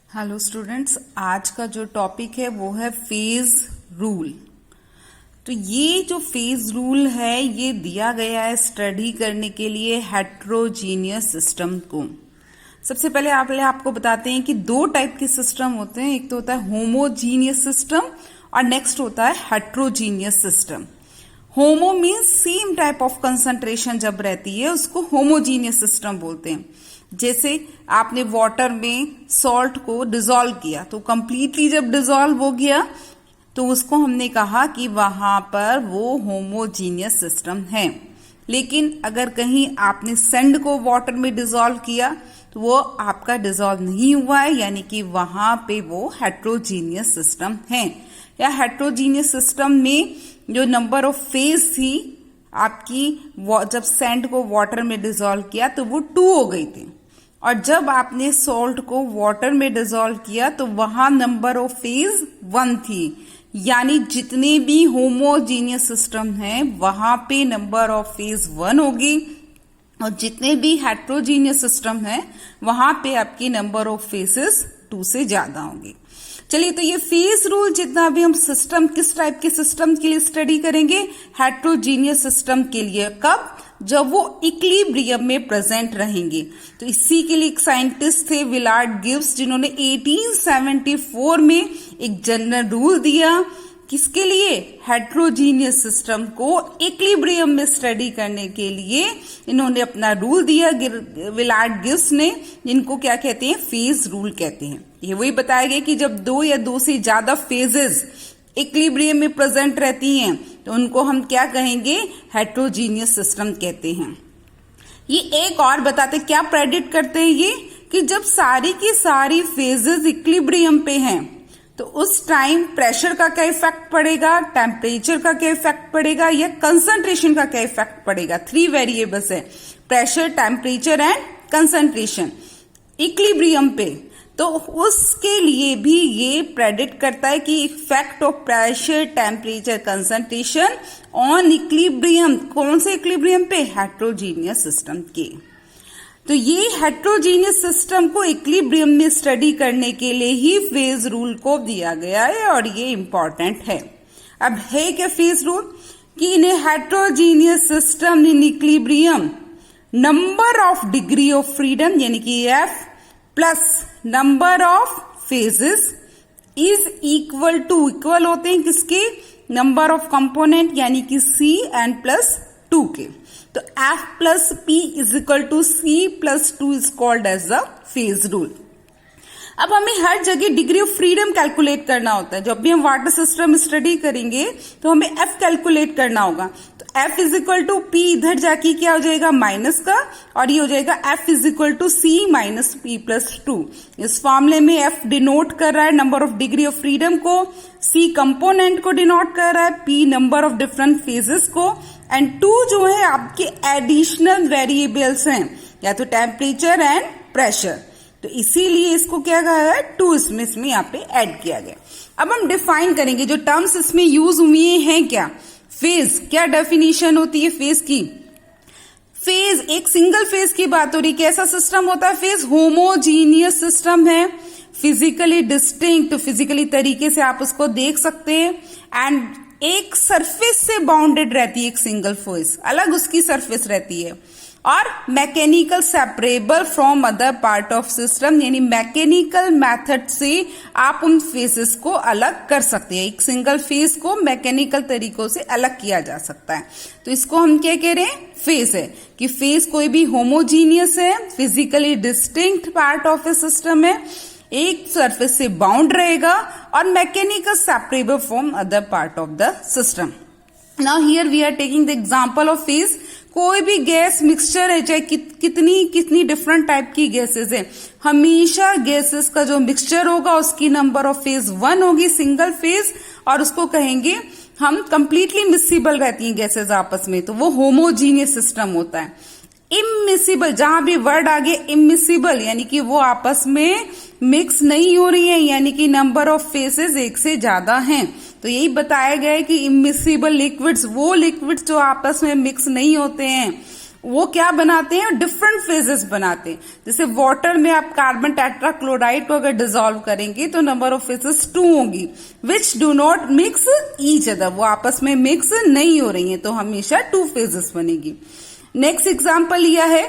Hello students, आज का जो टॉपिक है वो है फेज रूल। तो ये जो फेज रूल है ये दिया गया है स्टडी करने के लिए हेट्रोजीनियस सिस्टम को। सबसे पहले आपको बताते हैं कि दो टाइप के सिस्टम होते हैं, एक तो होता है होमोजीनियस सिस्टम और नेक्स्ट होता है heterogeneous system. Homo means same type of concentration जब रहती है उसको होमोजीनियस सिस्टम बोलते हैं। जैसे आपने वाटर में सॉल्ट को डिसॉल्व किया तो कंप्लीटली जब डिसॉल्व हो गया तो उसको हमने कहा कि वहां पर वो होमोजीनियस सिस्टम है। लेकिन अगर कहीं आपने सैंड को वाटर में डिसॉल्व किया तो वो आपका डिसॉल्व नहीं हुआ है, यानी कि वहां पे वो हेट्रोजीनियस सिस्टम है। या हेट्रोजीनियस सिस्टम में जो नंबर ऑफ फेज थी आपकी, जब सैंड को वाटर में डिसॉल्व किया तो वो 2 हो गई थी, और जब आपने सॉल्ट को वाटर में डिसॉल्व किया तो वहां नंबर ऑफ फेज 1 थी। यानी जितने भी होमोजीनियस सिस्टम हैं वहां पे नंबर ऑफ फेज 1 होगी, और जितने भी हेट्रोजीनियस सिस्टम हैं वहां पे आपकी नंबर ऑफ फेजेस 2 से ज्यादा होंगी। चलिए, तो ये फेज रूल जितना भी हम सिस्टम किस टाइप के सिस्टम के लिए स्टडी करेंगे, हेट्रोजीनियस सिस्टम के लिए। कब? जब वो इक्विलिब्रियम में प्रेजेंट रहेंगे। तो इसी के लिए एक साइंटिस्ट थे विलार्ड गिब्स, जिन्होंने 1874 में एक जनरल रूल दिया। किसके लिए? हेट्रोजीनियस सिस्टम को इक्विलिब्रियम में स्टडी करने के लिए इन्होंने अपना रूल दिया विलार्ड गिब्स ने, जिनको क्या कहते हैं? फेज रूल कहते हैं। ये वही बताया गया कि जब 2 या 2 से ज्यादा फेजेस इक्विलिब्रियम में प्रेजेंट रहती हैं तो उनको हम क्या कहेंगे? हेट्रोजीनियस सिस्टम कहते हैं। ये एक और बताते क्या प्रेडिक्ट करते हैं ये, कि जब सारी की सारी फेजेस इक्विलिब्रियम पे हैं तो उस टाइम प्रेशर का क्या इफेक्ट पड़ेगा, टेम्परेचर का क्या इफेक्ट पड़ेगा, या कंसंट्रेशन का क्या इफेक्ट पड़ेगा। 3 वेरिएबल्स है, pressure, temperature and concentration equilibrium पे। तो उसके लिए भी ये प्रेडिक्ट करता है कि effect of pressure, temperature, concentration on equilibrium. कौन से इक्विलिब्रियम पे? हेट्रोजीनियस सिस्टम के। तो ये हेट्रोजीनियस सिस्टम को इक्विलिब्रियम में स्टडी करने के लिए ही फेज रूल को दिया गया है, और ये इंपॉर्टेंट है। अब है क्या फेज रूल? कि in heterogeneous system in equilibrium number of degree of freedom यानी कि F plus number of phases is equal to, equal होते हैं किसके? नंबर ऑफ कंपोनेंट यानी कि C n प्लस 2 के। तो F plus P is equal to C plus 2 is called as the phase rule. अब हमें हर जगह डिग्री ऑफ फ्रीडम कैलकुलेट करना होता है। जब भी हम वाटर सिस्टम स्टडी करेंगे तो हमें F कैलकुलेट करना होगा। तो F is equal to P, इधर जाके क्या हो जाएगा? माइनस का, और ये हो जाएगा F is equal to C minus P plus 2। इस फॉर्मूले में F डिनोट कर रहा है number of degree of freedom को, C कंपोनेंट को डिनोट कर रहा है, P number of different phases को, एंड 2 जो है आपके एडिशनल वेरिएबल्स हैं, या तो टेम्परेचर एंड प्रेशर। तो इसीलिए इसको क्या कहा है? 2 इसमें यहाँ पे ऐड किया गया। अब हम डिफाइन करेंगे जो टर्म्स इसमें यूज हुई हैं क्या। फेज, क्या डेफिनेशन होती है फेज की? फेज एक सिंगल फेज की बात हो रही। कैसा सिस्टम होता है फेज? होमोजीनियस सिस्टम है, फिजिकली डिस्टिंक्ट, फिजिकली तरीके से आप उसको देख सकते हैं, एंड एक सरफेस से बाउंडेड रहती है। एक सिंगल फेज अलग उसकी सरफेस रहती है, और mechanical separable from other part of system, यानी मैकेनिकल मेथड से आप उन फेसेस को अलग कर सकते हैं। एक सिंगल फेस को मैकेनिकल तरीकों से अलग किया जा सकता है। तो इसको हम क्या कह रहे हैं? फेस है। कि फेस कोई भी होमोजीनियस है, physically distinct part of a system है, एक सरफेस से बाउंड रहेगा, और mechanical separable from other part of the system. Now here we are taking the example of phase. कोई भी गैस मिक्सचर है, चाहे कितनी डिफरेंट टाइप की गैसेस है, हमेशा गैसेस का जो मिक्सचर होगा उसकी नंबर ऑफ फेज 1 होगी, सिंगल फेज, और उसको कहेंगे हम कंप्लीटली मिक्सिबल रहती हैं गैसेस आपस में, तो वो होमोजीनियस सिस्टम होता है। इमिसिबल, जहां भी वर्ड आ गया इमिसिबल, यानी कि वो आपस में मिक्स नहीं हो रही है, यानी कि नंबर ऑफ फेसेस 1 से ज्यादा हैं। तो यही बताया गया है कि इमिसिबल लिक्विड्स, वो लिक्विड्स जो आपस में मिक्स नहीं होते हैं वो क्या बनाते हैं, डिफरेंट फेजेस बनाते हैं। जैसे वाटर में आप कार्बन टेट्राक्लोराइड को अगर डिसॉल्व करेंगे तो नंबर ऑफ फेजेस 2 होंगी, which do not mix each other, वो आपस में मिक्स नहीं हो रही है, तो हमेशा 2 फेजेस बनेगी। नेक्स्ट एग्जांपल यह है,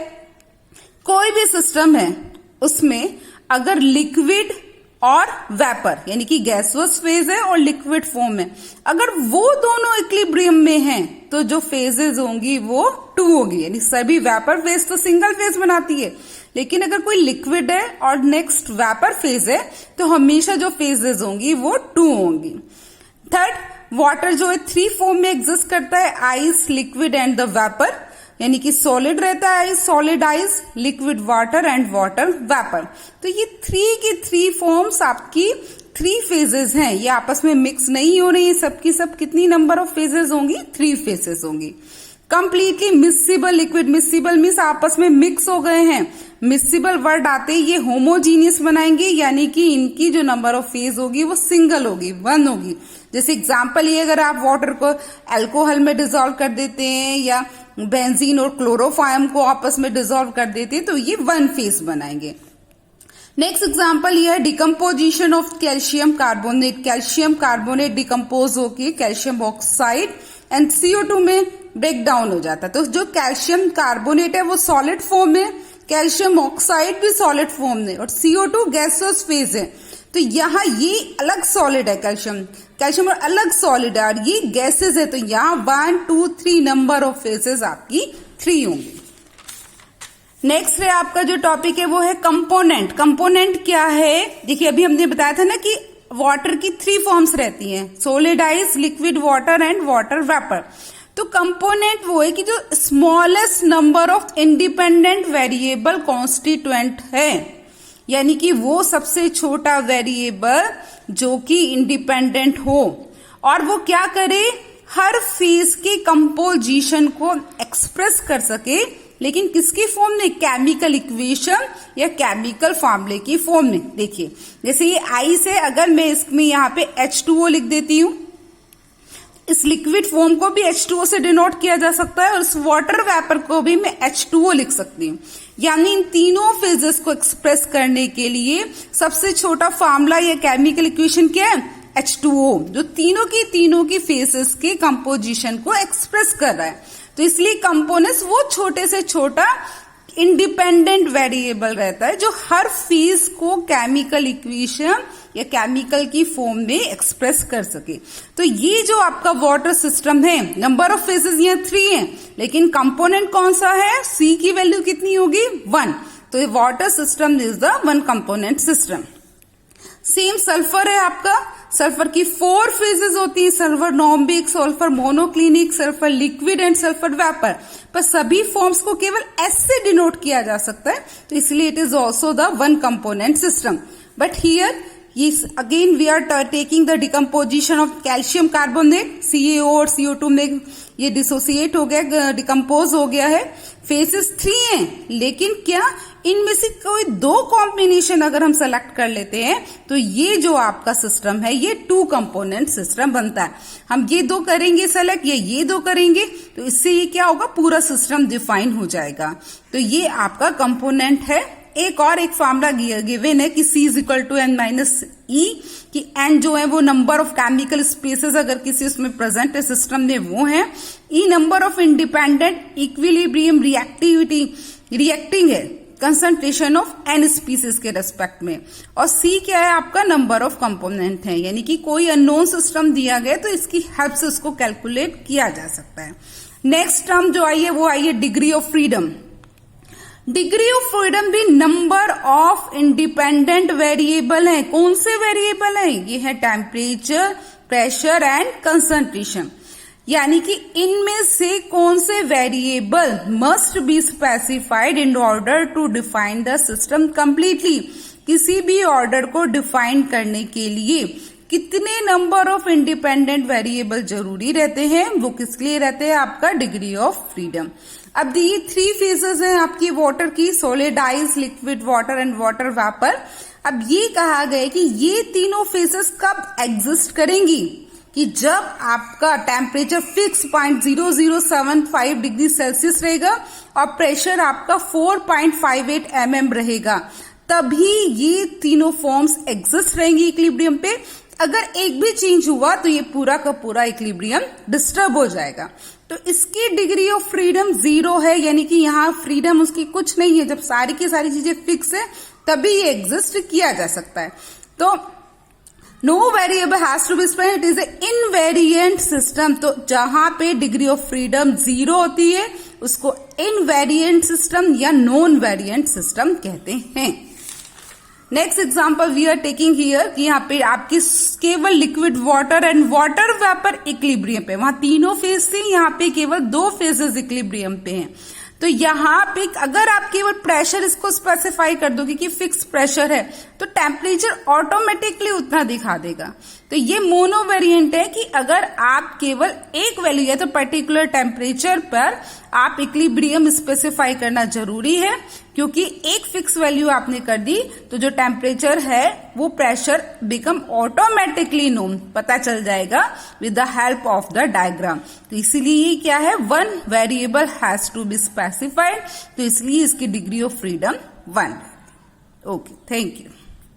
कोई भी सिस्टम है उसमें अगर लिक्विड और वेपर यानी कि गैसोस फेज है और लिक्विड फॉर्म है, अगर वो दोनों इक्विलिब्रियम में हैं तो जो फेजेस होंगी वो 2 होगी, यानी सभी वेपर फेज तो सिंगल फेज बनाती है, लेकिन अगर कोई लिक्विड है और नेक्स्ट वेपर फेज है तो हमेशा जो फेजेस होंगी वो 2 होंगी। थर्ड, वाटर जो है 3 फॉर्म में एग्जिस्ट करता है, ice, liquid and the vapour, यानी कि सॉलिड रहता है ice, solid ice, liquid water and water vapour. तो ये 3 की 3 फॉर्म्स आपकी 3 फेजेस हैं, ये आपस में मिक्स नहीं हो रही है, सबकी सब कितनी नंबर ऑफ फेजेस होंगी, 3 फेजेस होंगी। कंप्लीटली मिक्सिबल लिक्विड, मिक्सिबल मीन्स आपस में मिक्स हो गए हैं, मिक्सिबल वर्ड आते ही ये होमोजीनियस बनाएंगे, यानी कि इनकी जो नंबर ऑफ फेज होगी वो सिंगल होगी, 1 होगी। जैसे एग्जांपल ये, अगर आप वाटर को अल्कोहल में डिसॉल्व कर देते हैं या बेंजीन और क्लोरोफॉर्म को आपस में डिसॉल्व कर देते हैं तो ये 1 फेज बनाएंगे। नेक्स्ट एग्जांपल ये है decomposition of calcium carbonate, calcium carbonate decompose होकर कैल्शियम ऑक्साइड एंड CO2 में ब्रेक डाउन हो जाता है। तो जो कैल्शियम कार्बोनेट है वो सॉलिड फॉर्म में, कैल्शियम ऑक्साइड भी सॉलिड फॉर्म में, और CO2 गैसियस फेज है। तो यहाँ ये अलग सॉलिड है, कैल्शियम और अलग सॉलिड है, और ये गैसेस है, तो यहाँ 1 2 3 नंबर ऑफ फेजेस आपकी 3 होंगी। नेक्स्ट है आपका जो टॉपिक है वो है कंपोनेंट। कंपोनेंट क्या है, देखिए अभी हमने बताया था ना कि वाटर की 3 फॉर्म्स रहती हैं, solid ice, liquid water and water vapour. तो कंपोनेंट वो है कि जो smallest number of independent variable constituent है, यानी कि वो सबसे छोटा वेरिएबल जो कि इंडिपेंडेंट हो, और वो क्या करे, हर फेज के कंपोजिशन को एक्सप्रेस कर सके, लेकिन किसकी फॉर्म में, केमिकल इक्वेशन या केमिकल फॉर्मूले की फॉर्म में। देखिए जैसे ये आइस है, अगर मैं इसमें यहाँ पे H2O लिख देती हूं, इस लिक्विड फॉर्म को भी H2O से डिनोट किया जा सकता है, और इस वाटर वेपर को भी मैं H2O लिख सकती हूँ। यानी इन तीनों फेजेस को एक्सप्रेस करने के लिए सबसे छोटा फार्मूला या केमिकल इक्वेशन क्या है, H2O, जो तीनों की फेजेस के कंपोजिशन को एक्सप्रेस कर रहा है। तो इसलिए कंपोनेंट्स वो छोटे से छोटा इंडिपेंडेंट वेरिएबल रहता है जो हर फेज को केमिकल इक्वेशन या केमिकल की फॉर्म में एक्सप्रेस कर सके। तो ये जो आपका वाटर सिस्टम है, नंबर ऑफ फेजेस यहाँ 3 हैं, लेकिन कंपोनेंट कौन सा है, C की वैल्यू कितनी होगी, 1। तो ये water system is the 1 component system. Same sulphur है आपका, सल्फर की 4 फेजेस होती है, sulphur rhombic, sulphur monoclinic, sulphur liquid and sulphur vapour, पर सभी फॉर्म्स को केवल S से डिनोट किया जा सकता है, तो इसलिए it is also the 1 component system. But here again we are taking the decomposition of calcium carbonate, CaO और CO2 में ये डिसोसिएट हो गया, डिकम्पोज हो गया है। फेजेस 3 हैं, लेकिन क्या इनमें से कोई 2 कॉम्बिनेशन अगर हम सेलेक्ट कर लेते हैं तो ये जो आपका सिस्टम है ये 2 कंपोनेंट सिस्टम बनता है। हम ये 2 करेंगे सेलेक्ट या ये 2 करेंगे, तो इससे ये क्या होगा, पूरा सिस्टम डिफाइन हो जाएगा। तो ये आपका कंपोनेंट है। एक फार्मूला गिवन है कि C is equal to N minus E, कि N जो है वो नंबर ऑफ केमिकल स्पेसेस अगर किसी उसमें प्रेजेंट है सिस्टम में वो है, E number of independent equilibrium reacting है कंसंट्रेशन ऑफ N स्पीसीज के रेस्पेक्ट में, और C क्या है आपका, नंबर ऑफ कंपोनेंट है, यानी कि कोई अननोन सिस्टम दिया गया तो इसकी हेल्प से उसको कैलकुलेट किया जा सकता है। नेक्स्ट टर्म जो आई है वो आई है degree of freedom. Degree of freedom भी नंबर ऑफ इंडिपेंडेंट वेरिएबल है। कौन से वेरिएबल है, ये है टेम्परेचर, प्रेशर एंड कंसंट्रेशन, यानी कि इनमें से कौन से variable must be specified in order to define the system completely. किसी भी ऑर्डर को डिफाइन करने के लिए कितने नंबर ऑफ इंडिपेंडेंट वेरिएबल जरूरी रहते हैं, वो किस लिए रहते हैं, आपका डिग्री ऑफ फ्रीडम। अब ये 3 फेजेस हैं आपकी वाटर की, solid ice, liquid water and water vapour. अब ये कहा गया कि ये तीनों फेजेस कब एग्जिस्ट करेंगी, कि जब आपका टेम्परेचर फिक्स 0.0075 डिग्री सेल्सियस रहेगा और प्रेशर आपका 4.58 mm रहेगा, तभी ये तीनों फॉर्म्स एग्जिस्ट रहेंगी इक्विलिब्रियम पे। अगर एक भी चेंज हुआ तो ये पूरा का पूरा इक्विलिब्रियम डिस्टर्ब हो जाएगा। तो इसकी डिग्री ऑफ फ्रीडम 0 है, यानी कि यहाँ फ्रीडम उसकी कुछ नहीं है। जब सारी की सारी चीजें फिक्स है तभी ये एग्जिस्ट किया जा सकता है। तो no variable has to be specified, it is a invariant system. तो जहां पे डिग्री ऑफ फ्रीडम 0 होती है उसको इनवेरिएंट सिस्टम या नॉन वेरिएंट सिस्टम कहते हैं। Next example we are taking here कि यहाँ पे आपकी केवल liquid water and water vapour equilibrium पे, वहां तीनों फेज थे, यहाँ पे केवल 2 फेजेस इक्विलिब्रियम पे हैं। तो यहाँ पे अगर आप केवल प्रेशर इसको स्पेसिफाई कर दोगे कि फिक्स प्रेशर है तो टेम्परेचर ऑटोमेटिकली उतना दिखा देगा। तो ये मोनोवेरिएंट है कि अगर आप केवल एक वैल्यू या तो पर्टिकुलर टेम्परेचर पर आप इक्विलिब्रियम स्पेसिफाई करना जरूरी है, क्योंकि एक फिक्स वैल्यू आपने कर दी तो जो टेम्परेचर है वो प्रेशर बिकम ऑटोमेटिकली नोन, पता चल जाएगा with the help of the diagram. तो इसीलिए ये क्या है, 1 variable has to be specified, तो इसलिए इसकी degree of freedom 1। Okay, thank you.